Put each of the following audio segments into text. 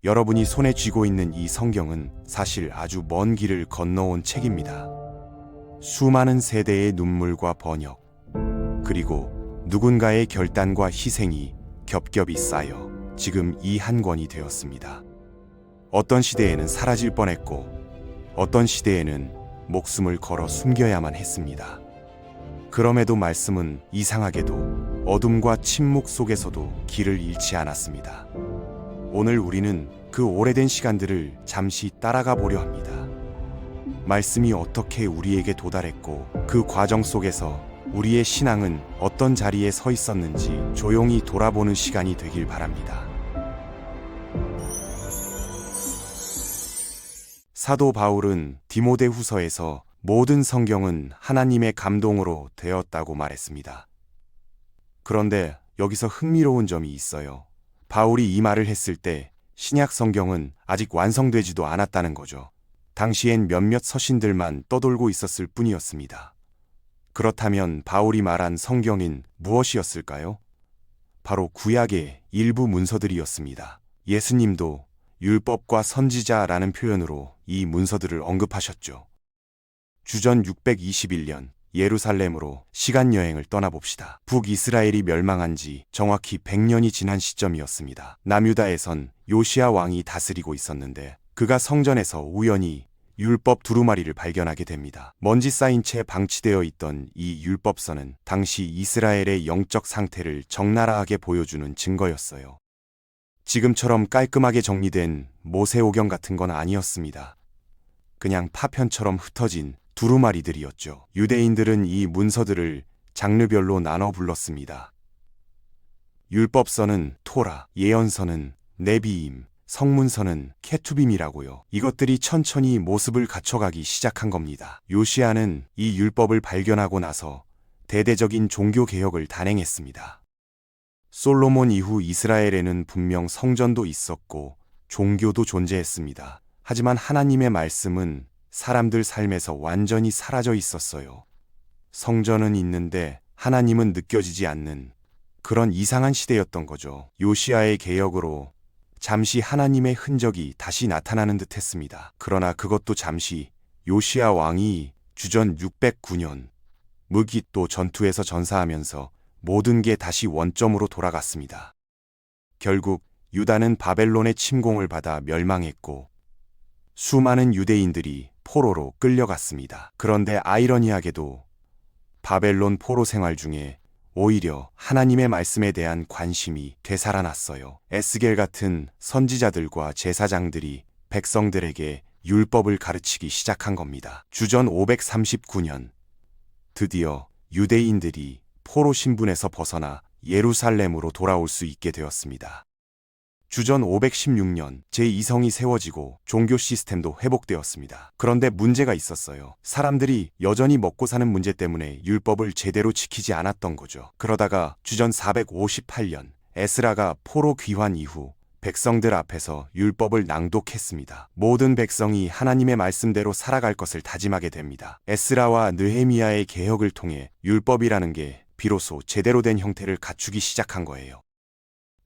여러분이 손에 쥐고 있는 이 성경은 사실 아주 먼 길을 건너온 책입니다. 수많은 세대의 눈물과 번역, 그리고 누군가의 결단과 희생이 겹겹이 쌓여 지금 이 한 권이 되었습니다. 어떤 시대에는 사라질 뻔했고, 어떤 시대에는 목숨을 걸어 숨겨야만 했습니다. 그럼에도 말씀은 이상하게도 어둠과 침묵 속에서도 길을 잃지 않았습니다. 오늘 우리는 그 오래된 시간들을 잠시 따라가 보려 합니다. 말씀이 어떻게 우리에게 도달했고, 그 과정 속에서 우리의 신앙은 어떤 자리에 서 있었는지 조용히 돌아보는 시간이 되길 바랍니다. 사도 바울은 디모데후서에서 모든 성경은 하나님의 감동으로 되었다고 말했습니다. 그런데 여기서 흥미로운 점이 있어요. 바울이 이 말을 했을 때 신약 성경은 아직 완성되지도 않았다는 거죠. 당시엔 몇몇 서신들만 떠돌고 있었을 뿐이었습니다. 그렇다면 바울이 말한 성경인 무엇이었을까요? 바로 구약의 일부 문서들이었습니다. 예수님도 율법과 선지자라는 표현으로 이 문서들을 언급하셨죠. 주전 621년 예루살렘으로 시간여행을 떠나봅시다. 북이스라엘이 멸망한 지 정확히 100년이 지난 시점이었습니다. 남유다에선 요시야 왕이 다스리고 있었는데 그가 성전에서 우연히 율법 두루마리를 발견하게 됩니다. 먼지 쌓인 채 방치되어 있던 이 율법서는 당시 이스라엘의 영적 상태를 적나라하게 보여주는 증거였어요. 지금처럼 깔끔하게 정리된 모세오경 같은 건 아니었습니다. 그냥 파편처럼 흩어진 두루마리들이었죠. 유대인들은 이 문서들을 장르별로 나눠 불렀습니다. 율법서는 토라, 예언서는 네비임, 성문서는 케투빔이라고요. 이것들이 천천히 모습을 갖춰가기 시작한 겁니다. 요시야는 이 율법을 발견하고 나서 대대적인 종교 개혁을 단행했습니다. 솔로몬 이후 이스라엘에는 분명 성전도 있었고 종교도 존재했습니다. 하지만 하나님의 말씀은 사람들 삶에서 완전히 사라져 있었어요. 성전은 있는데 하나님은 느껴지지 않는 그런 이상한 시대였던 거죠. 요시야의 개혁으로 잠시 하나님의 흔적이 다시 나타나는 듯 했습니다. 그러나 그것도 잠시. 요시야 왕이 주전 609년 무깃도 전투에서 전사하면서 모든 게 다시 원점으로 돌아갔습니다. 결국 유다는 바벨론의 침공을 받아 멸망했고 수많은 유대인들이 포로로 끌려갔습니다. 그런데 아이러니하게도 바벨론 포로 생활 중에 오히려 하나님의 말씀에 대한 관심이 되살아났어요. 에스겔 같은 선지자들과 제사장들이 백성들에게 율법을 가르치기 시작한 겁니다. 주전 539년 드디어 유대인들이 포로 신분에서 벗어나 예루살렘으로 돌아올 수 있게 되었습니다. 주전 516년 제2성이 세워지고 종교 시스템도 회복되었습니다. 그런데 문제가 있었어요. 사람들이 여전히 먹고 사는 문제 때문에 율법을 제대로 지키지 않았던 거죠. 그러다가 주전 458년 에스라가 포로 귀환 이후 백성들 앞에서 율법을 낭독했습니다. 모든 백성이 하나님의 말씀대로 살아갈 것을 다짐하게 됩니다. 에스라와 느헤미야의 개혁을 통해 율법이라는 게 비로소 제대로 된 형태를 갖추기 시작한 거예요.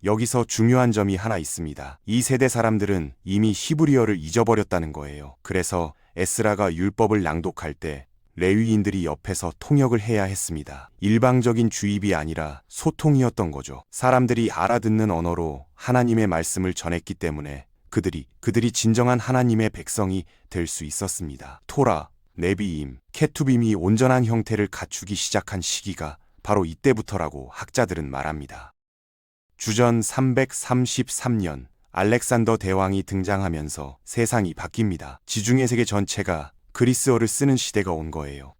여기서 중요한 점이 하나 있습니다. 이 세대 사람들은 이미 히브리어를 잊어버렸다는 거예요. 그래서 에스라가 율법을 낭독할 때 레위인들이 옆에서 통역을 해야 했습니다. 일방적인 주입이 아니라 소통이었던 거죠. 사람들이 알아듣는 언어로 하나님의 말씀을 전했기 때문에 그들이 진정한 하나님의 백성이 될 수 있었습니다. 토라, 네비임, 케투빔이 온전한 형태를 갖추기 시작한 시기가 바로 이때부터라고 학자들은 말합니다. 주전 333년 알렉산더 대왕이 등장하면서 세상이 바뀝니다. 지중해 세계 전체가 그리스어를 쓰는 시대가 온 거예요.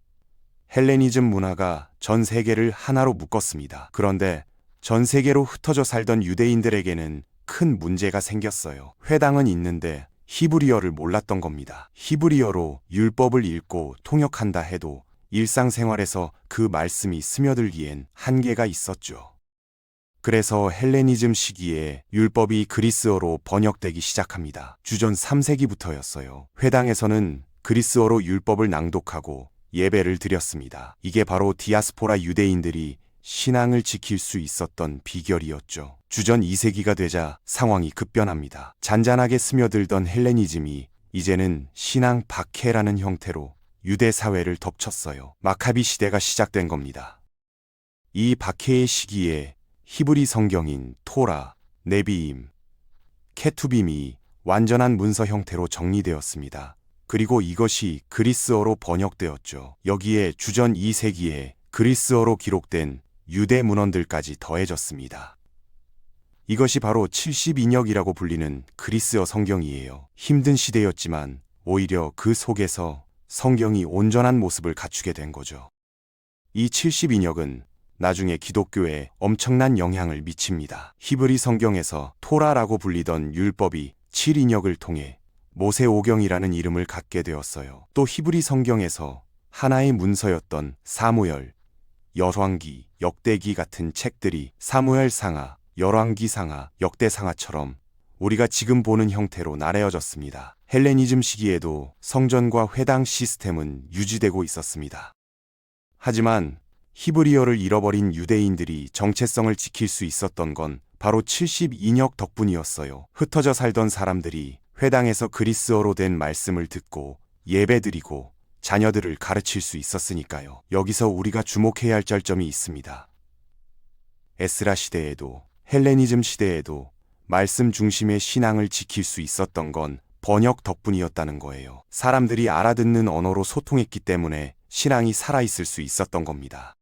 헬레니즘 문화가 전 세계를 하나로 묶었습니다. 그런데 전 세계로 흩어져 살던 유대인들에게는 큰 문제가 생겼어요. 회당은 있는데 히브리어를 몰랐던 겁니다. 히브리어로 율법을 읽고 통역한다 해도 일상생활에서 그 말씀이 스며들기엔 한계가 있었죠. 그래서 헬레니즘 시기에 율법이 그리스어로 번역되기 시작합니다. 주전 3세기부터였어요. 회당에서는 그리스어로 율법을 낭독하고 예배를 드렸습니다. 이게 바로 디아스포라 유대인들이 신앙을 지킬 수 있었던 비결이었죠. 주전 2세기가 되자 상황이 급변합니다. 잔잔하게 스며들던 헬레니즘이 이제는 신앙 박해라는 형태로 유대 사회를 덮쳤어요. 마카비 시대가 시작된 겁니다. 이 박해의 시기에 히브리 성경인 토라, 네비임, 케투빔이 완전한 문서 형태로 정리되었습니다. 그리고 이것이 그리스어로 번역되었죠. 여기에 주전 2세기에 그리스어로 기록된 유대 문헌들까지 더해졌습니다. 이것이 바로 72역이라고 불리는 그리스어 성경이에요. 힘든 시대였지만 오히려 그 속에서 성경이 온전한 모습을 갖추게 된 거죠. 이 72역은 나중에 기독교에 엄청난 영향을 미칩니다. 히브리 성경에서 토라라고 불리던 율법이 7인역을 통해 모세오경이라는 이름을 갖게 되었어요. 또 히브리 성경에서 하나의 문서였던 사무엘, 열왕기, 역대기 같은 책들이 사무엘상하, 열왕기상하, 역대상하처럼 우리가 지금 보는 형태로 나뉘어졌습니다. 헬레니즘 시기에도 성전과 회당 시스템은 유지되고 있었습니다. 하지만 히브리어를 잃어버린 유대인들이 정체성을 지킬 수 있었던 건 바로 72역 덕분이었어요. 흩어져 살던 사람들이 회당에서 그리스어로 된 말씀을 듣고 예배드리고 자녀들을 가르칠 수 있었으니까요. 여기서 우리가 주목해야 할 절점이 있습니다. 에스라 시대에도 헬레니즘 시대에도 말씀 중심의 신앙을 지킬 수 있었던 건 번역 덕분이었다는 거예요. 사람들이 알아듣는 언어로 소통했기 때문에 신앙이 살아있을 수 있었던 겁니다.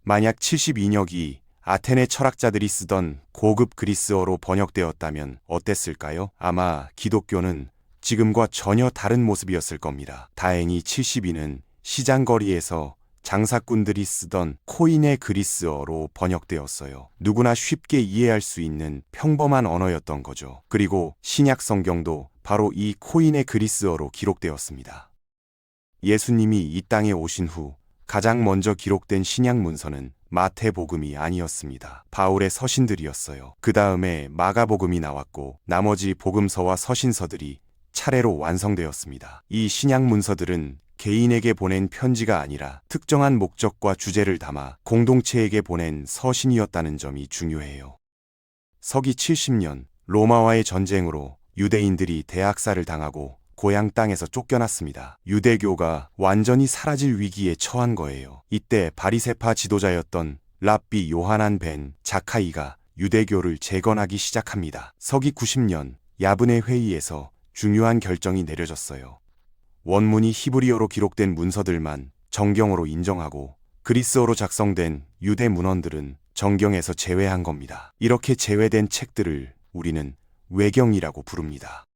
만약 72역이 아테네 철학자들이 쓰던 고급 그리스어로 번역되었다면 어땠을까요? 아마 기독교는 지금과 전혀 다른 모습이었을 겁니다. 다행히 72는 시장거리에서 장사꾼들이 쓰던 코인의 그리스어로 번역되었어요. 누구나 쉽게 이해할 수 있는 평범한 언어였던 거죠. 그리고 신약 성경도 바로 이 코인의 그리스어로 기록되었습니다. 예수님이 이 땅에 오신 후 가장 먼저 기록된 신약 문서는 마태복음이 아니었습니다. 바울의 서신들이었어요. 그 다음에 마가복음이 나왔고 나머지 복음서와 서신서들이 차례로 완성되었습니다. 이 신약 문서들은 개인에게 보낸 편지가 아니라 특정한 목적과 주제를 담아 공동체에게 보낸 서신이었다는 점이 중요해요. 서기 70년 로마와의 전쟁으로 유대인들이 대학살을 당하고 고향 땅에서 쫓겨났습니다. 유대교가 완전히 사라질 위기에 처한 거예요. 이때 바리새파 지도자였던 랍비 요하난 벤 자카이가 유대교를 재건하기 시작합니다. 서기 90년 야분의 회의에서 중요한 결정이 내려졌어요. 원문이 히브리어로 기록된 문서들만 정경으로 인정하고 그리스어로 작성된 유대 문헌들은 정경에서 제외한 겁니다. 이렇게 제외된 책들을 우리는 외경이라고 부릅니다.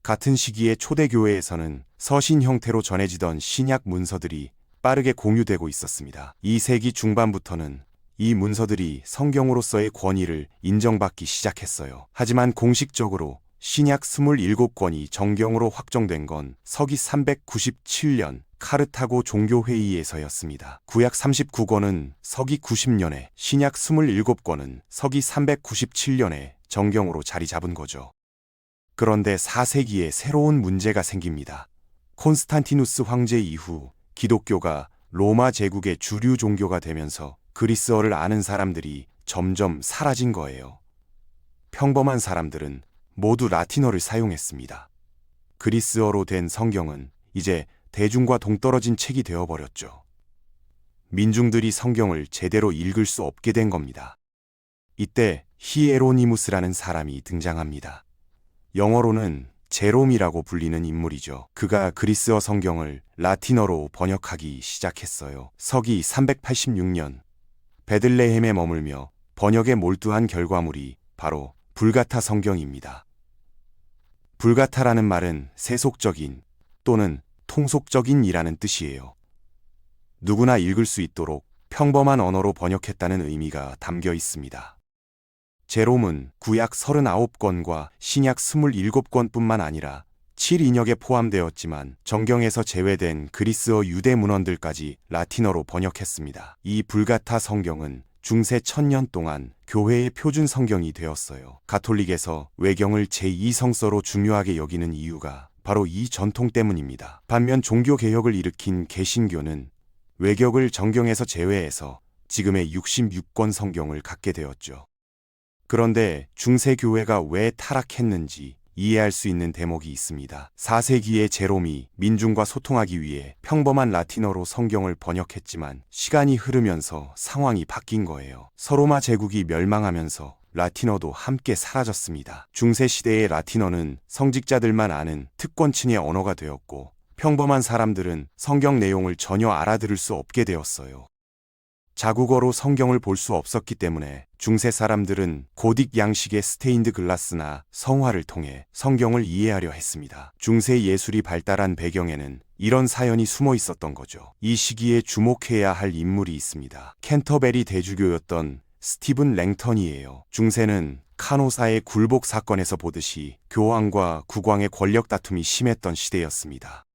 같은 시기에 초대교회에서는 서신 형태로 전해지던 신약 문서들이 빠르게 공유되고 있었습니다. 2세기 중반부터는 이 문서들이 성경으로서의 권위를 인정받기 시작했어요. 하지만 공식적으로 신약 27권이 정경으로 확정된 건 서기 397년 카르타고 종교회의에서였습니다. 구약 39권은 서기 90년에, 신약 27권은 서기 397년에 정경으로 자리 잡은 거죠. 그런데 4세기에 새로운 문제가 생깁니다. 콘스탄티누스 황제 이후 기독교가 로마 제국의 주류 종교가 되면서 그리스어를 아는 사람들이 점점 사라진 거예요. 평범한 사람들은 모두 라틴어를 사용했습니다. 그리스어로 된 성경은 이제 대중과 동떨어진 책이 되어버렸죠. 민중들이 성경을 제대로 읽을 수 없게 된 겁니다. 이때 히에로니무스라는 사람이 등장합니다. 영어로는 제롬이라고 불리는 인물이죠. 그가 그리스어 성경을 라틴어로 번역하기 시작했어요. 서기 386년 베들레헴에 머물며 번역에 몰두한 결과물이 바로 불가타 성경입니다. 불가타라는 말은 세속적인 또는 통속적인이라는 뜻이에요. 누구나 읽을 수 있도록 평범한 언어로 번역했다는 의미가 담겨 있습니다. 제롬은 구약 39권과 신약 27권뿐만 아니라 7인역에 포함되었지만 정경에서 제외된 그리스어 유대 문헌들까지 라틴어로 번역했습니다. 이 불가타 성경은 중세 1000년 동안 교회의 표준 성경이 되었어요. 가톨릭에서 외경을 제2성서로 중요하게 여기는 이유가 바로 이 전통 때문입니다. 반면 종교개혁을 일으킨 개신교는 외격을 정경에서 제외해서 지금의 66권 성경을 갖게 되었죠. 그런데 중세교회가 왜 타락했는지 이해할 수 있는 대목이 있습니다. 4세기의 제롬이 민중과 소통하기 위해 평범한 라틴어로 성경을 번역했지만 시간이 흐르면서 상황이 바뀐 거예요. 서로마 제국이 멸망하면서 라틴어도 함께 사라졌습니다. 중세시대의 라틴어는 성직자들만 아는 특권층의 언어가 되었고 평범한 사람들은 성경 내용을 전혀 알아들을 수 없게 되었어요. 자국어로 성경을 볼 수 없었기 때문에 중세 사람들은 고딕 양식의 스테인드 글라스나 성화를 통해 성경을 이해하려 했습니다. 중세 예술이 발달한 배경에는 이런 사연이 숨어 있었던 거죠. 이 시기에 주목해야 할 인물이 있습니다. 캔터베리 대주교였던 스티븐 랭턴이에요. 중세는 카노사의 굴복 사건에서 보듯이 교황과 국왕의 권력 다툼이 심했던 시대였습니다.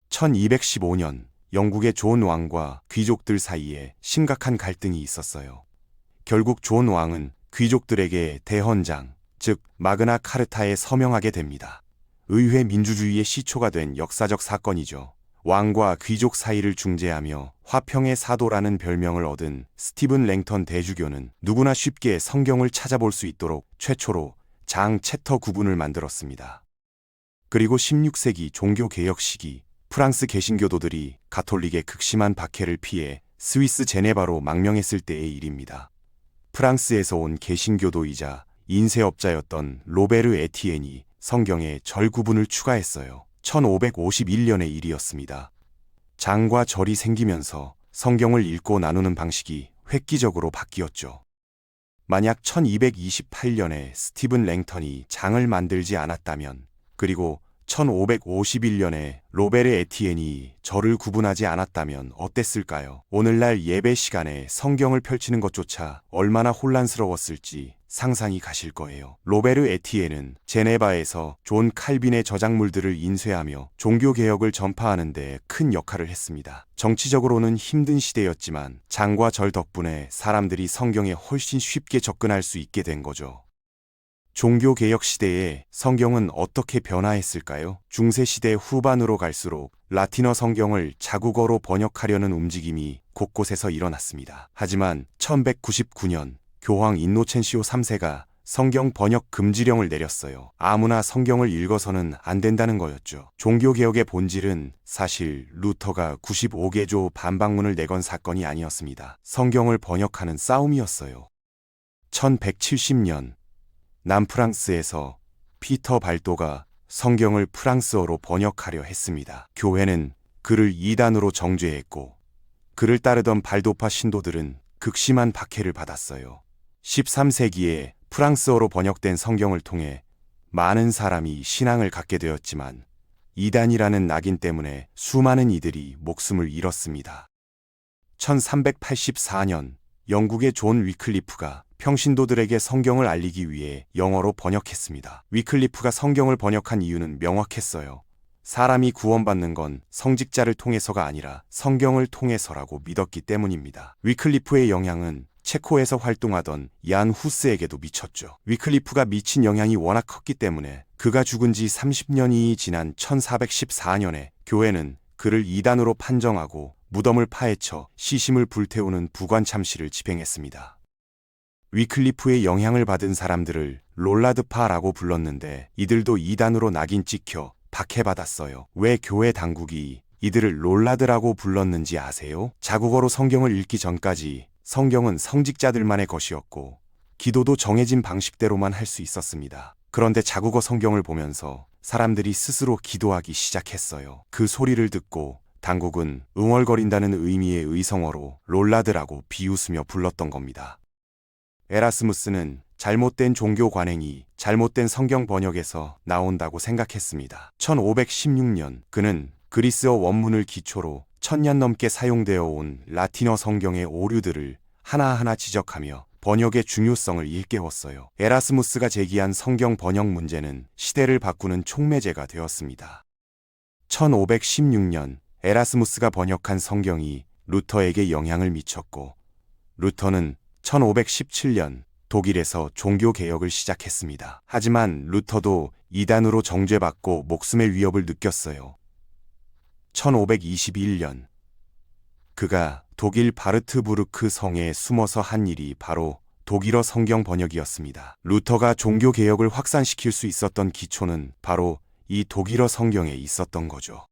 1215년 영국의 존 왕과 귀족들 사이에 심각한 갈등이 있었어요. 결국 존 왕은 귀족들에게 대헌장, 즉 마그나 카르타에 서명하게 됩니다. 의회 민주주의의 시초가 된 역사적 사건이죠. 왕과 귀족 사이를 중재하며 화평의 사도라는 별명을 얻은 스티븐 랭턴 대주교는 누구나 쉽게 성경을 찾아볼 수 있도록 최초로 장 챕터 구분을 만들었습니다. 그리고 16세기 종교개혁 시기 프랑스 개신교도들이 가톨릭의 극심한 박해를 피해 스위스 제네바로 망명했을 때의 일입니다. 프랑스에서 온 개신교도이자 인쇄업자였던 로베르 에티엔이 성경에 절 구분을 추가했어요. 1551년의 일이었습니다. 장과 절이 생기면서 성경을 읽고 나누는 방식이 획기적으로 바뀌었죠. 만약 1228년에 스티븐 랭턴이 장을 만들지 않았다면, 그리고 1551년에 로베르 에티엔이 절을 구분하지 않았다면 어땠을까요? 오늘날 예배 시간에 성경을 펼치는 것조차 얼마나 혼란스러웠을지 상상이 가실 거예요. 로베르 에티엔은 제네바에서 존 칼빈의 저작물들을 인쇄하며 종교개혁을 전파하는 데 큰 역할을 했습니다. 정치적으로는 힘든 시대였지만 장과 절 덕분에 사람들이 성경에 훨씬 쉽게 접근할 수 있게 된 거죠. 종교개혁 시대에 성경은 어떻게 변화했을까요? 중세시대 후반으로 갈수록 라틴어 성경을 자국어로 번역하려는 움직임이 곳곳에서 일어났습니다. 하지만 1199년 교황 인노첸시오 3세가 성경 번역 금지령을 내렸어요. 아무나 성경을 읽어서는 안 된다는 거였죠. 종교개혁의 본질은 사실 루터가 95개조 반박문을 내건 사건이 아니었습니다. 성경을 번역하는 싸움이었어요. 1170년 남프랑스에서 피터 발도가 성경을 프랑스어로 번역하려 했습니다. 교회는 그를 이단으로 정죄했고 그를 따르던 발도파 신도들은 극심한 박해를 받았어요. 13세기에 프랑스어로 번역된 성경을 통해 많은 사람이 신앙을 갖게 되었지만 이단이라는 낙인 때문에 수많은 이들이 목숨을 잃었습니다. 1384년 영국의 존 위클리프가 평신도들에게 성경을 알리기 위해 영어로 번역했습니다. 위클리프가 성경을 번역한 이유는 명확했어요. 사람이 구원받는 건 성직자를 통해서가 아니라 성경을 통해서라고 믿었기 때문입니다. 위클리프의 영향은 체코에서 활동하던 얀 후스에게도 미쳤죠. 위클리프가 미친 영향이 워낙 컸기 때문에 그가 죽은 지 30년이 지난 1414년에 교회는 그를 이단으로 판정하고 무덤을 파헤쳐 시신을 불태우는 부관참시를 집행했습니다. 위클리프의 영향을 받은 사람들을 롤라드파라고 불렀는데 이들도 이단으로 낙인 찍혀 박해받았어요. 왜 교회 당국이 이들을 롤라드라고 불렀는지 아세요? 자국어로 성경을 읽기 전까지 성경은 성직자들만의 것이었고 기도도 정해진 방식대로만 할 수 있었습니다. 그런데 자국어 성경을 보면서 사람들이 스스로 기도하기 시작했어요. 그 소리를 듣고 당국은 응얼거린다는 의미의 의성어로 롤라드라고 비웃으며 불렀던 겁니다. 에라스무스는 잘못된 종교 관행이 잘못된 성경 번역에서 나온다고 생각했습니다. 1516년 그는 그리스어 원문을 기초로 1000년 넘게 사용되어 온 라틴어 성경의 오류들을 하나하나 지적하며 번역의 중요성을 일깨웠어요. 에라스무스가 제기한 성경 번역 문제는 시대를 바꾸는 촉매제가 되었습니다. 1516년 에라스무스가 번역한 성경이 루터에게 영향을 미쳤고 루터는 1517년 독일에서 종교개혁을 시작했습니다. 하지만 루터도 이단으로 정죄받고 목숨의 위협을 느꼈어요. 1521년 그가 독일 바르트부르크 성에 숨어서 한 일이 바로 독일어 성경 번역이었습니다. 루터가 종교 개혁을 확산시킬 수 있었던 기초는 바로 이 독일어 성경에 있었던 거죠.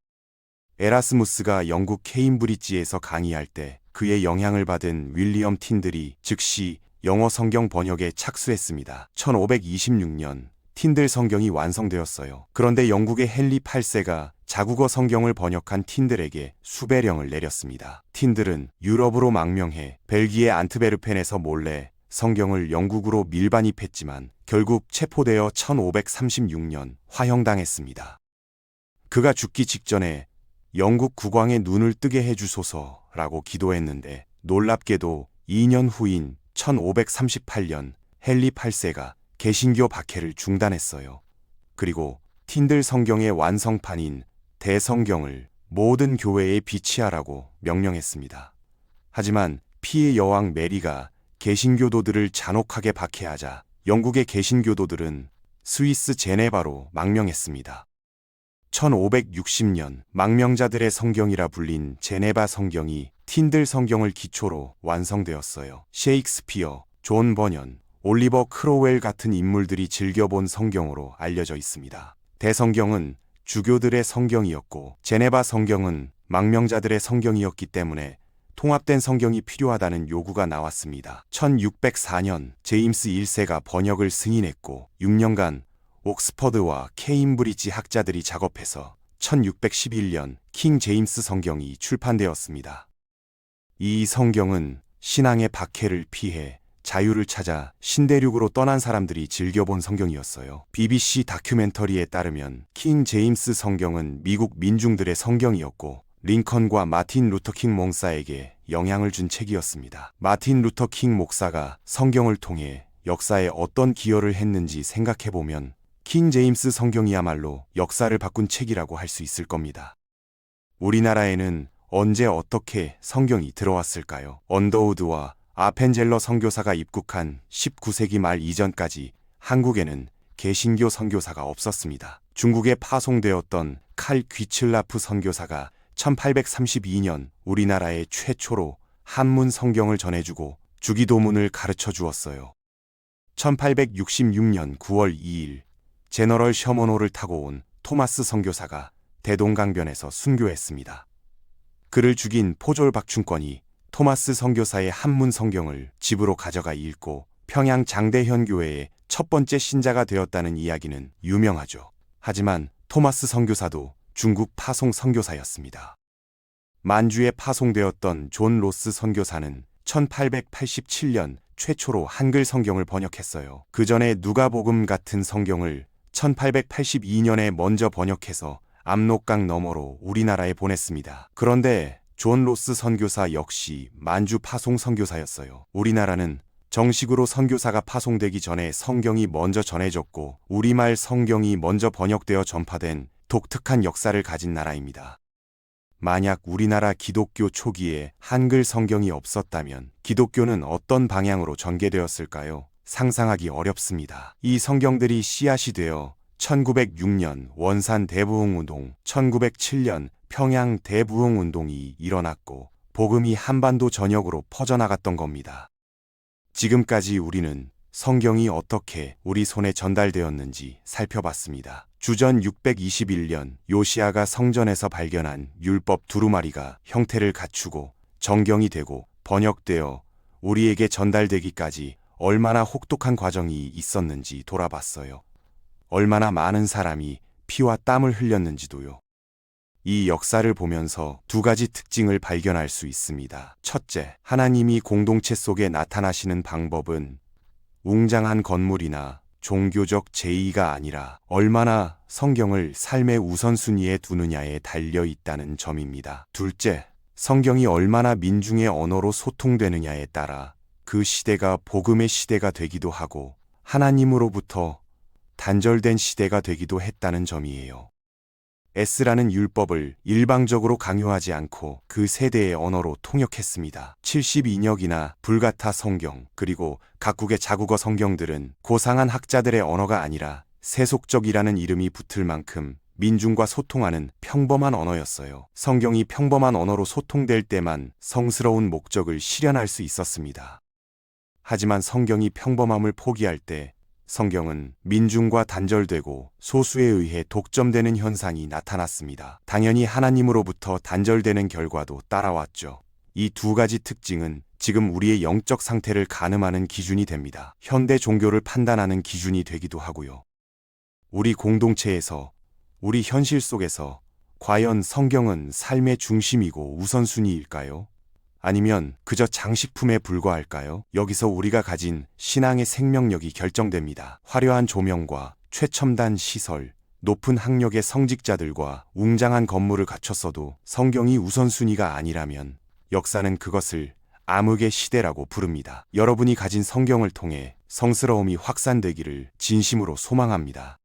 에라스무스가 영국 케임브리지에서 강의할 때 그의 영향을 받은 윌리엄 틴들이 즉시 영어 성경 번역에 착수했습니다. 1526년 틴들 성경이 완성되었어요. 그런데 영국의 헨리 8세가 자국어 성경을 번역한 틴들에게 수배령을 내렸습니다. 틴들은 유럽으로 망명해 벨기에 안트베르펜에서 몰래 성경을 영국으로 밀반입했지만 결국 체포되어 1536년 화형당했습니다. 그가 죽기 직전에 영국 국왕의 눈을 뜨게 해주소서라고 기도했는데 놀랍게도 2년 후인 1538년 헨리 8세가 개신교 박해를 중단했어요. 그리고 틴들 성경의 완성판인 대성경을 모든 교회에 비치하라고 명령했습니다. 하지만 피의 여왕 메리가 개신교도들을 잔혹하게 박해하자 영국의 개신교도들은 스위스 제네바로 망명했습니다. 1560년 망명자들의 성경이라 불린 제네바 성경이 틴들 성경을 기초로 완성되었어요. 셰익스피어, 존 버년, 올리버 크로웰 같은 인물들이 즐겨본 성경으로 알려져 있습니다. 대성경은 주교들의 성경이었고 제네바 성경은 망명자들의 성경이었기 때문에 통합된 성경이 필요하다는 요구가 나왔습니다. 1604년 제임스 1세가 번역을 승인했고 6년간 옥스퍼드와 케임브리지 학자들이 작업해서 1611년 킹 제임스 성경이 출판되었습니다. 이 성경은 신앙의 박해를 피해 자유를 찾아 신대륙으로 떠난 사람들이 즐겨본 성경이었어요. BBC 다큐멘터리에 따르면 킹 제임스 성경은 미국 민중들의 성경이었고 링컨과 마틴 루터킹 목사에게 영향을 준 책이었습니다. 마틴 루터킹 목사가 성경을 통해 역사에 어떤 기여를 했는지 생각해보면 킹 제임스 성경이야말로 역사를 바꾼 책이라고 할 수 있을 겁니다. 우리나라에는 언제 어떻게 성경이 들어왔을까요? 언더우드와 아펜젤러 선교사가 입국한 19세기 말 이전까지 한국에는 개신교 선교사가 없었습니다. 중국에 파송되었던 칼 귀칠라프 선교사가 1832년 우리나라에 최초로 한문 성경을 전해주고 주기도문을 가르쳐 주었어요. 1866년 9월 2일 제너럴 셔먼호를 타고 온 토마스 선교사가 대동강변에서 순교했습니다. 그를 죽인 포졸 박충권이 토마스 선교사의 한문 성경을 집으로 가져가 읽고 평양 장대현 교회의 첫 번째 신자가 되었다는 이야기는 유명하죠. 하지만 토마스 선교사도 중국 파송 선교사였습니다. 만주에 파송되었던 존 로스 선교사는 1887년 최초로 한글 성경을 번역했어요. 그 전에 누가복음 같은 성경을 1882년에 먼저 번역해서 압록강 너머로 우리나라에 보냈습니다. 그런데 존 로스 선교사 역시 만주 파송 선교사였어요. 우리나라는 정식으로 선교사가 파송되기 전에 성경이 먼저 전해졌고 우리말 성경이 먼저 번역되어 전파된 독특한 역사를 가진 나라입니다. 만약 우리나라 기독교 초기에 한글 성경이 없었다면 기독교는 어떤 방향으로 전개되었을까요? 상상하기 어렵습니다. 이 성경들이 씨앗이 되어 1906년 원산 대부흥운동, 1907년 평양 대부흥운동이 일어났고 복음이 한반도 전역으로 퍼져나갔던 겁니다. 지금까지 우리는 성경이 어떻게 우리 손에 전달되었는지 살펴봤습니다. 주전 621년 요시아가 성전에서 발견한 율법 두루마리가 형태를 갖추고 정경이 되고 번역되어 우리에게 전달되기까지 얼마나 혹독한 과정이 있었는지 돌아봤어요. 얼마나 많은 사람이 피와 땀을 흘렸는지도요. 이 역사를 보면서 두 가지 특징을 발견할 수 있습니다. 첫째, 하나님이 공동체 속에 나타나시는 방법은 웅장한 건물이나 종교적 제의가 아니라 얼마나 성경을 삶의 우선순위에 두느냐에 달려 있다는 점입니다. 둘째, 성경이 얼마나 민중의 언어로 소통되느냐에 따라 그 시대가 복음의 시대가 되기도 하고 하나님으로부터 단절된 시대가 되기도 했다는 점이에요. 에스라는 율법을 일방적으로 강요하지 않고 그 세대의 언어로 통역했습니다. 72역이나 불가타 성경 그리고 각국의 자국어 성경들은 고상한 학자들의 언어가 아니라 세속적이라는 이름이 붙을 만큼 민중과 소통하는 평범한 언어였어요. 성경이 평범한 언어로 소통될 때만 성스러운 목적을 실현할 수 있었습니다. 하지만 성경이 평범함을 포기할 때 성경은 민중과 단절되고 소수에 의해 독점되는 현상이 나타났습니다. 당연히 하나님으로부터 단절되는 결과도 따라왔죠. 이 두 가지 특징은 지금 우리의 영적 상태를 가늠하는 기준이 됩니다. 현대 종교를 판단하는 기준이 되기도 하고요. 우리 공동체에서, 우리 현실 속에서 과연 성경은 삶의 중심이고 우선순위일까요? 아니면 그저 장식품에 불과할까요? 여기서 우리가 가진 신앙의 생명력이 결정됩니다. 화려한 조명과 최첨단 시설, 높은 학력의 성직자들과 웅장한 건물을 갖췄어도 성경이 우선순위가 아니라면 역사는 그것을 암흑의 시대라고 부릅니다. 여러분이 가진 성경을 통해 성스러움이 확산되기를 진심으로 소망합니다.